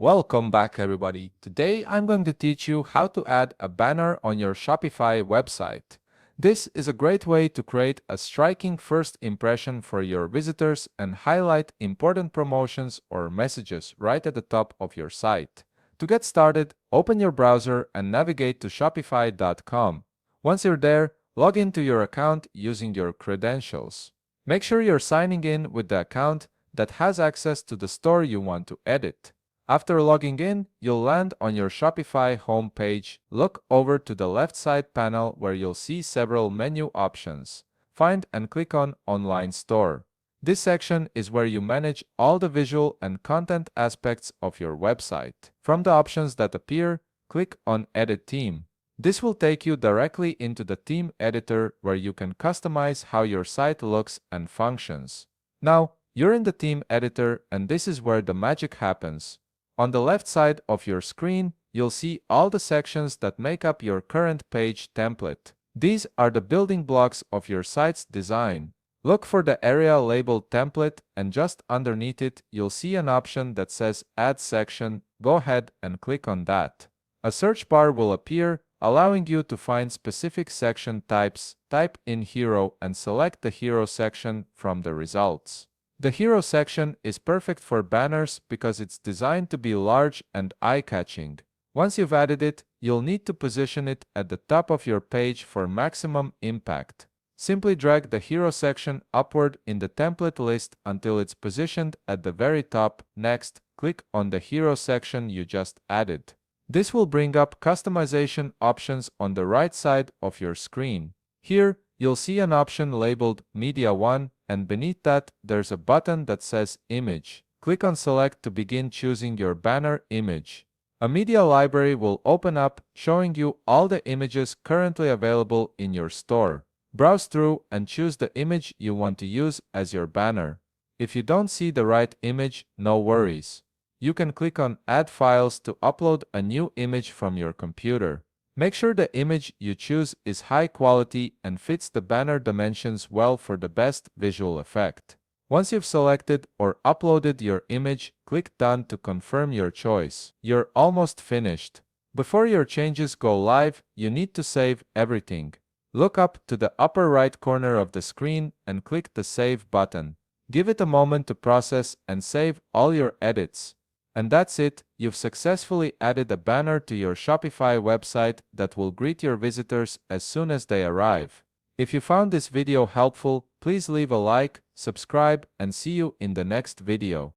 Welcome back, everybody. Today I'm going to teach you how to add a banner on your Shopify website. This is a great way to create a striking first impression for your visitors and highlight important promotions or messages right at the top of your site. To get started, open your browser and navigate to shopify.com. Once you're there, log into your account using your credentials. Make sure you're signing in with the account that has access to the store you want to edit. After logging in, you'll land on your Shopify homepage. Look over to the left side panel where you'll see several menu options. Find and click on Online Store. This section is where you manage all the visual and content aspects of your website. From the options that appear, click on Edit Theme. This will take you directly into the theme editor where you can customize how your site looks and functions. Now, you're in the theme editor and this is where the magic happens. On the left side of your screen, you'll see all the sections that make up your current page template. These are the building blocks of your site's design. Look for the area labeled Template and just underneath it, you'll see an option that says Add Section. Go ahead and click on that. A search bar will appear, allowing you to find specific section types. Type in Hero and select the Hero section from the results. The Hero section is perfect for banners because it's designed to be large and eye-catching. Once you've added it, you'll need to position it at the top of your page for maximum impact. Simply drag the Hero section upward in the template list until it's positioned at the very top. Next, click on the Hero section you just added. This will bring up customization options on the right side of your screen. Here, you'll see an option labeled Media 1, and beneath that, there's a button that says Image. Click on Select to begin choosing your banner image. A media library will open up, showing you all the images currently available in your store. Browse through and choose the image you want to use as your banner. If you don't see the right image, no worries. You can click on Add Files to upload a new image from your computer. Make sure the image you choose is high quality and fits the banner dimensions well for the best visual effect. Once you've selected or uploaded your image, click Done to confirm your choice. You're almost finished. Before your changes go live, you need to save everything. Look up to the upper right corner of the screen and click the Save button. Give it a moment to process and save all your edits. And that's it, you've successfully added a banner to your Shopify website that will greet your visitors as soon as they arrive. If you found this video helpful, please leave a like, subscribe, and see you in the next video.